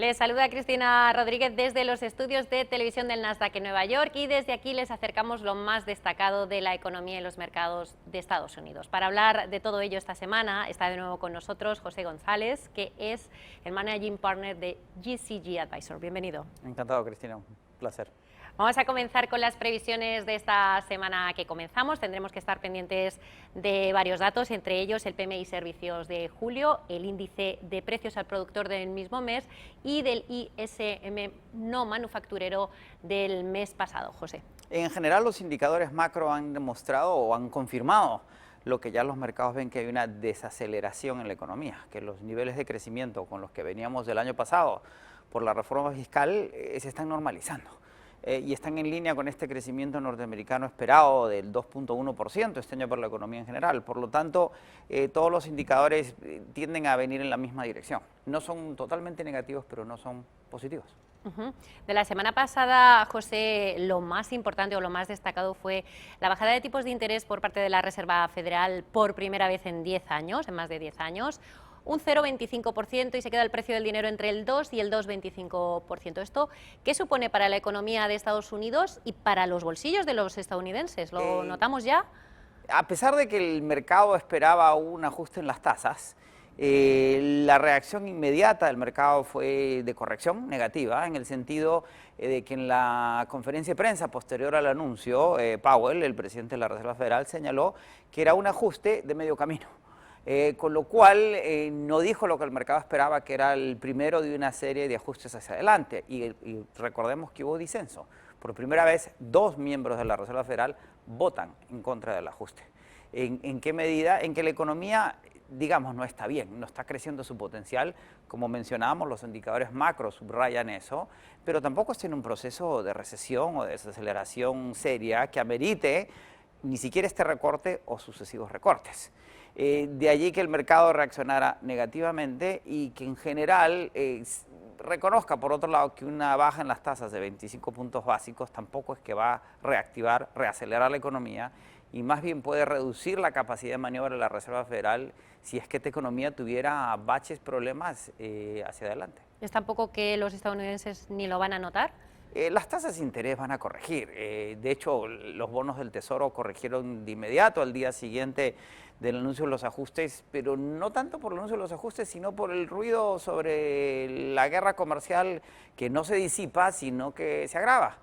Les saluda Cristina Rodríguez desde los estudios de televisión del Nasdaq en Nueva York y desde aquí les acercamos lo más destacado de la economía y los mercados de Estados Unidos. Para hablar de todo ello esta semana está de nuevo con nosotros José González, que es el Managing Partner de GCG Advisor. Bienvenido. Encantado, Cristina, un placer. Vamos a comenzar con las previsiones de esta semana que comenzamos. Tendremos que estar pendientes de varios datos, entre ellos el PMI Servicios de julio, el índice de precios al productor del mismo mes y del ISM no manufacturero del mes pasado. José. En general, los indicadores macro han demostrado o han confirmado lo que ya los mercados ven, que hay una desaceleración en la economía, que los niveles de crecimiento con los que veníamos del año pasado por la reforma fiscal se están normalizando. Y están en línea con este crecimiento norteamericano esperado del 2.1% este año por la economía en general. Por lo tanto, todos los indicadores tienden a venir en la misma dirección. No son totalmente negativos, pero no son positivos. De la semana pasada, José, lo más importante o lo más destacado fue la bajada de tipos de interés por parte de la Reserva Federal por primera vez en 10 años, en más de 10 años. Un 0,25% y se queda el precio del dinero entre el 2 y el 2,25%. ¿Esto qué supone para la economía de Estados Unidos y para los bolsillos de los estadounidenses? ¿Lo notamos ya? A pesar de que el mercado esperaba un ajuste en las tasas, la reacción inmediata del mercado fue de corrección negativa, en el sentido de que en la conferencia de prensa posterior al anuncio, Powell, el presidente de la Reserva Federal, señaló que era un ajuste de medio camino. Con lo cual no dijo lo que el mercado esperaba, que era el primero de una serie de ajustes hacia adelante. Y recordemos que hubo disenso. Por primera vez, 2 miembros de la Reserva Federal votan en contra del ajuste. ¿En qué medida? En que la economía, digamos, no está bien, no está creciendo su potencial. Como mencionábamos, los indicadores macro subrayan eso, pero tampoco está en un proceso de recesión o de desaceleración seria que amerite ni siquiera este recorte o sucesivos recortes. De allí que el mercado reaccionara negativamente y que en general reconozca, por otro lado, que una baja en las tasas de 25 puntos básicos tampoco es que va a reactivar, reacelerar la economía, y más bien puede reducir la capacidad de maniobra de la Reserva Federal si es que esta economía tuviera baches, problemas hacia adelante. ¿Es tampoco que los estadounidenses ni lo van a notar? Las tasas de interés van a corregir. De hecho, los bonos del Tesoro corrigieron de inmediato al día siguiente del anuncio de los ajustes, pero no tanto por el anuncio de los ajustes, sino por el ruido sobre la guerra comercial que no se disipa, sino que se agrava.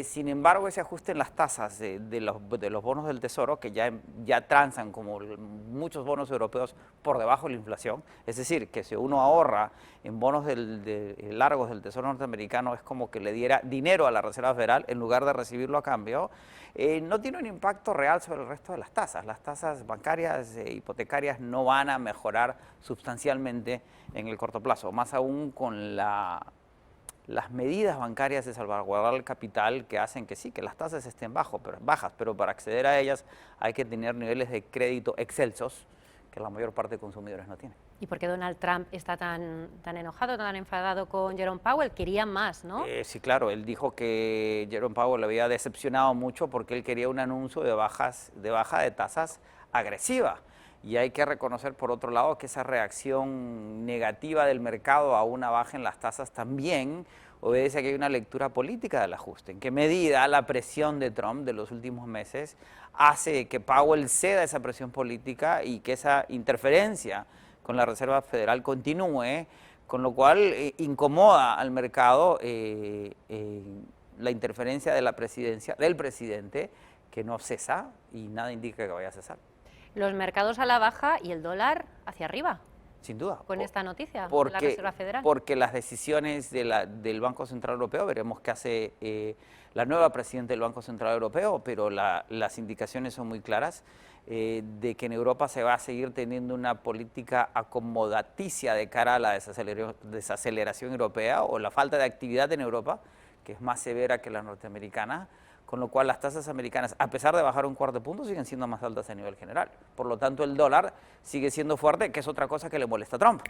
Sin embargo, ese ajuste en las tasas de los bonos del Tesoro, que ya transan como muchos bonos europeos por debajo de la inflación, es decir, que si uno ahorra en bonos largos del Tesoro norteamericano es como que le diera dinero a la Reserva Federal en lugar de recibirlo a cambio, no tiene un impacto real sobre el resto de las tasas. Las tasas bancarias e hipotecarias no van a mejorar sustancialmente en el corto plazo, más aún con las medidas bancarias de salvaguardar el capital que hacen que sí, que las tasas estén bajas, pero para acceder a ellas hay que tener niveles de crédito excelsos que la mayor parte de consumidores no tienen. ¿Y por qué Donald Trump está tan enojado, tan enfadado con Jerome Powell? Quería más, ¿no? Sí, claro, él dijo que Jerome Powell le había decepcionado mucho porque él quería un anuncio de baja de tasas agresiva. Y hay que reconocer, por otro lado, que esa reacción negativa del mercado a una baja en las tasas también obedece a que hay una lectura política del ajuste. ¿En qué medida la presión de Trump de los últimos meses hace que Powell ceda esa presión política y que esa interferencia con la Reserva Federal continúe, con lo cual incomoda al mercado la interferencia de la presidencia, del presidente, que no cesa y nada indica que vaya a cesar? Los mercados a la baja y el dólar hacia arriba. Sin duda. Con esta noticia de la Reserva Federal. Porque las decisiones del Banco Central Europeo, veremos qué hace la nueva presidenta del Banco Central Europeo, pero las indicaciones son muy claras de que en Europa se va a seguir teniendo una política acomodaticia de cara a la desaceleración europea o la falta de actividad en Europa, que es más severa que la norteamericana, con lo cual las tasas americanas, a pesar de bajar un cuarto de punto, siguen siendo más altas a nivel general. Por lo tanto, el dólar sigue siendo fuerte, que es otra cosa que le molesta a Trump,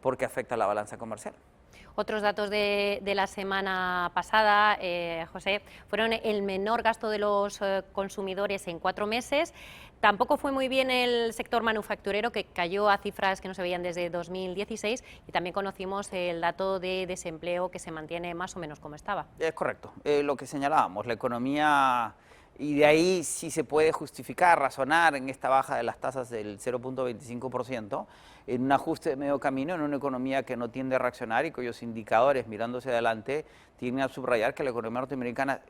porque afecta a la balanza comercial. Otros datos de la semana pasada, José, fueron el menor gasto de los consumidores en 4 meses. Tampoco fue muy bien el sector manufacturero, que cayó a cifras que no se veían desde 2016, y también conocimos el dato de desempleo, que se mantiene más o menos como estaba. Es correcto, lo que señalábamos, la economía, y de ahí sí se puede justificar, razonar en esta baja de las tasas del 0.25%, en un ajuste de medio camino, en una economía que no tiende a reaccionar y cuyos indicadores, mirándose adelante, tienden a subrayar que la economía norteamericana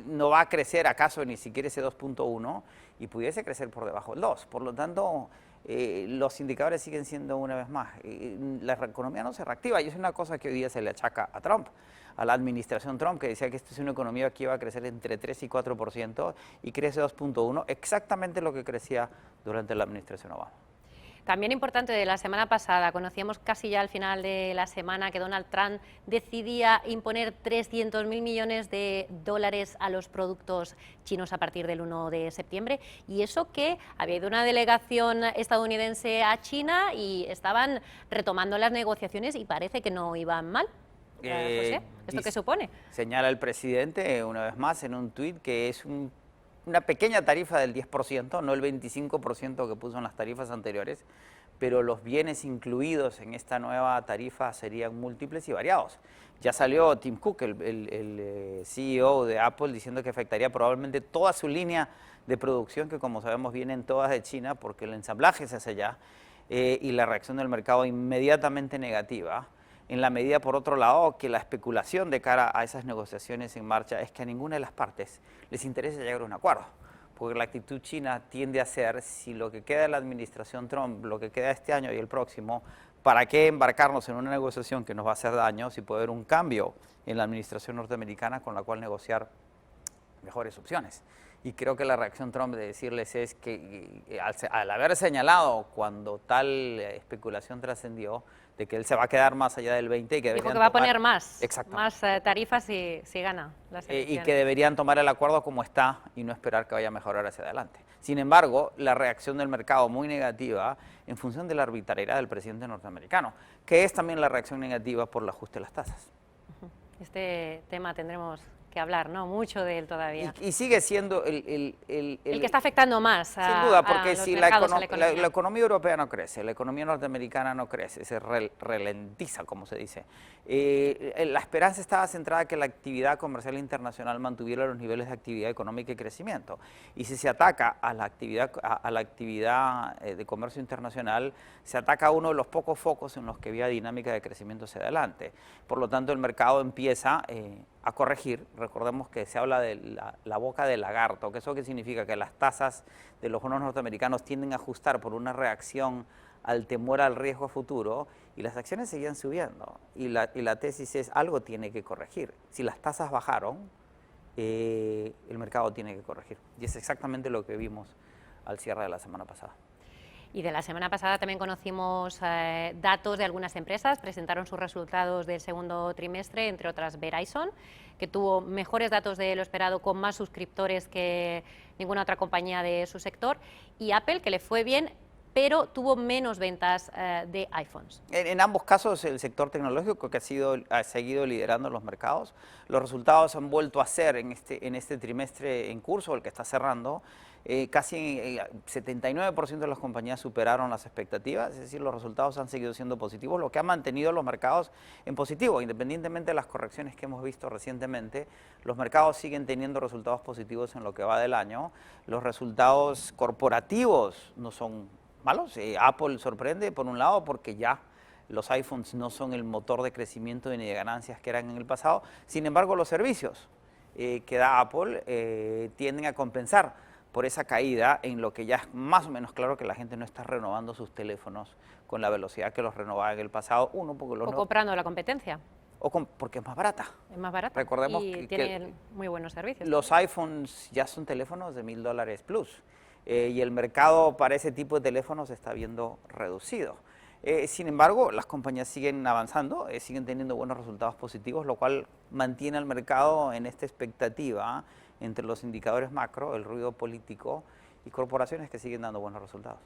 no va a crecer acaso ni siquiera ese 2.1 y pudiese crecer por debajo del 2. Por lo tanto, los indicadores siguen siendo, una vez más, la economía no se reactiva, y es una cosa que hoy día se le achaca a Trump, a la administración Trump, que decía que esta es una economía que iba a crecer entre 3 y 4% y crece 2.1, exactamente lo que crecía durante la administración Obama. También importante, de la semana pasada, conocíamos casi ya al final de la semana que Donald Trump decidía imponer 300.000 millones de dólares a los productos chinos a partir del 1 de septiembre. Y eso que había ido una delegación estadounidense a China y estaban retomando las negociaciones y parece que no iban mal. José, ¿esto qué supone? Señala el presidente, una vez más, en un tuit, que es una pequeña tarifa del 10%, no el 25% que puso en las tarifas anteriores, pero los bienes incluidos en esta nueva tarifa serían múltiples y variados. Ya salió Tim Cook, el CEO de Apple, diciendo que afectaría probablemente toda su línea de producción, que como sabemos vienen todas de China, porque el ensamblaje se hace allá, y la reacción del mercado inmediatamente negativa, en la medida, por otro lado, que la especulación de cara a esas negociaciones en marcha es que a ninguna de las partes les interesa llegar a un acuerdo, porque la actitud china tiende a ser, si lo que queda de la administración Trump, lo que queda este año y el próximo, ¿para qué embarcarnos en una negociación que nos va a hacer daño si puede haber un cambio en la administración norteamericana con la cual negociar mejores opciones? Y creo que la reacción Trump de decirles es que, al haber señalado cuando tal especulación trascendió, de que él se va a quedar más allá del 20 y que dijo que va a poner más tarifas si gana las elecciones. Y que deberían tomar el acuerdo como está y no esperar que vaya a mejorar hacia adelante. Sin embargo, la reacción del mercado muy negativa en función de la arbitrariedad del presidente norteamericano, que es también la reacción negativa por el ajuste de las tasas. Este tema tendremos que hablar, ¿no? Mucho de él todavía. Y sigue siendo el que está afectando más a, sin duda, porque si la economía europea no crece, la economía norteamericana no crece, se ralentiza, como se dice. La esperanza estaba centrada en que la actividad comercial internacional mantuviera los niveles de actividad económica y crecimiento. Y si se ataca a la actividad de comercio internacional, se ataca a uno de los pocos focos en los que había dinámica de crecimiento hacia adelante. Por lo tanto, el mercado empieza a corregir. Recordemos que se habla de la boca del lagarto, que eso qué significa, que las tasas de los bonos norteamericanos tienden a ajustar por una reacción al temor al riesgo futuro, y las acciones seguían subiendo. Y la tesis es, algo tiene que corregir. Si las tasas bajaron, el mercado tiene que corregir. Y es exactamente lo que vimos al cierre de la semana pasada. Y de la semana pasada también conocimos datos de algunas empresas, presentaron sus resultados del segundo trimestre, entre otras Verizon, que tuvo mejores datos de lo esperado, con más suscriptores que ninguna otra compañía de su sector, y Apple, que le fue bien, pero tuvo menos ventas de iPhones. En ambos casos, el sector tecnológico, que ha seguido liderando los mercados, los resultados han vuelto a ser en este trimestre en curso, el que está cerrando, casi 79% de las compañías superaron las expectativas, es decir, los resultados han seguido siendo positivos, lo que ha mantenido los mercados en positivo, independientemente de las correcciones que hemos visto recientemente. Los mercados siguen teniendo resultados positivos en lo que va del año. Los resultados corporativos no son malos. Apple sorprende, por un lado, porque ya los iPhones no son el motor de crecimiento ni de ganancias que eran en el pasado. Sin embargo, los servicios que da Apple tienden a compensar por esa caída, en lo que ya es más o menos claro que la gente no está renovando sus teléfonos con la velocidad que los renovaba en el pasado. O comprando la competencia. Porque es más barata. Es más barata. Recordemos y tienen muy buenos servicios. Los iPhones ya son teléfonos de $1.000 plus. Y el mercado para ese tipo de teléfonos se está viendo reducido. Sin embargo, las compañías siguen avanzando, siguen teniendo buenos resultados positivos, lo cual mantiene al mercado en esta expectativa entre los indicadores macro, el ruido político y corporaciones que siguen dando buenos resultados.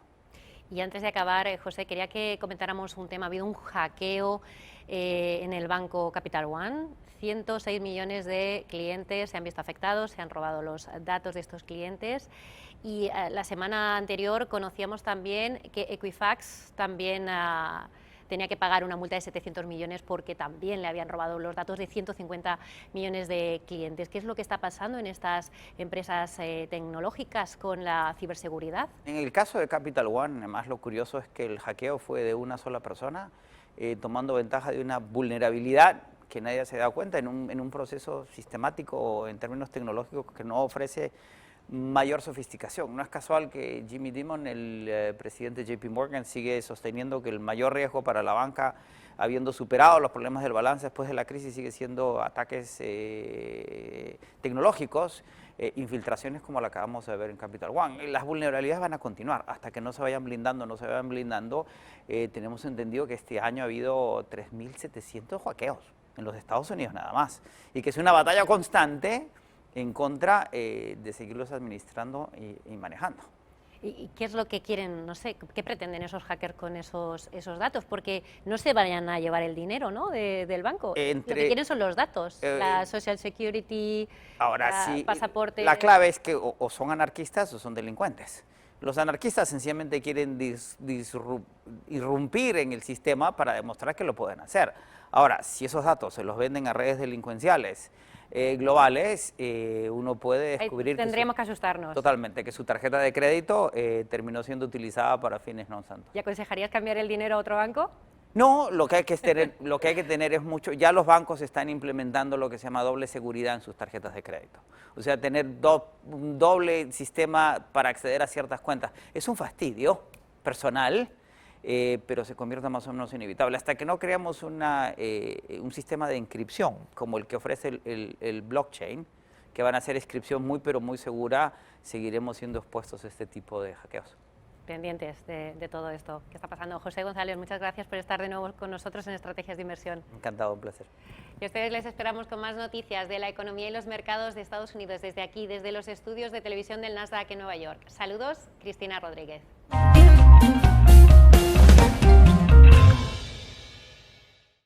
Y antes de acabar, José, quería que comentáramos un tema. Ha habido un hackeo en el banco Capital One. 106 millones de clientes se han visto afectados, se han robado los datos de estos clientes. Y la semana anterior conocíamos también que Equifax también tenía que pagar una multa de 700 millones porque también le habían robado los datos de 150 millones de clientes. ¿Qué es lo que está pasando en estas empresas tecnológicas con la ciberseguridad? En el caso de Capital One, además lo curioso es que el hackeo fue de una sola persona, tomando ventaja de una vulnerabilidad que nadie se da cuenta en un proceso sistemático en términos tecnológicos que no ofrece mayor sofisticación. No es casual que Jamie Dimon, el presidente de JP Morgan, sigue sosteniendo que el mayor riesgo para la banca, habiendo superado los problemas del balance después de la crisis, sigue siendo ataques tecnológicos, infiltraciones como la acabamos de ver en Capital One. Las vulnerabilidades van a continuar hasta que no se vayan blindando, tenemos entendido que este año ha habido 3.700 hackeos en los Estados Unidos nada más, y que es una batalla constante en contra de seguirlos administrando y manejando. ¿Y qué es lo que quieren, no sé, qué pretenden esos hackers con esos datos? Porque no se vayan a llevar el dinero, ¿no?, del banco. Lo que quieren son los datos, la Social Security, sí, pasaporte. La clave es que o son anarquistas o son delincuentes. Los anarquistas sencillamente quieren irrumpir en el sistema para demostrar que lo pueden hacer. Ahora, si esos datos se los venden a redes delincuenciales globales, uno puede descubrir tendríamos que asustarnos. Totalmente, que su tarjeta de crédito terminó siendo utilizada para fines no santos. ¿Y aconsejarías cambiar el dinero a otro banco? No, lo que hay que tener es mucho. Ya los bancos están implementando lo que se llama doble seguridad en sus tarjetas de crédito. O sea, tener un doble sistema para acceder a ciertas cuentas. Es un fastidio personal, pero se convierte más o menos inevitable. Hasta que no creamos un sistema de encripción, como el que ofrece el blockchain, que van a hacer inscripción pero muy segura, seguiremos siendo expuestos a este tipo de hackeos. Pendientes de todo esto que está pasando. José González, muchas gracias por estar de nuevo con nosotros en Estrategias de Inversión. Encantado, un placer. Y a ustedes les esperamos con más noticias de la economía y los mercados de Estados Unidos, desde aquí, desde los estudios de televisión del Nasdaq en Nueva York. Saludos, Cristina Rodríguez.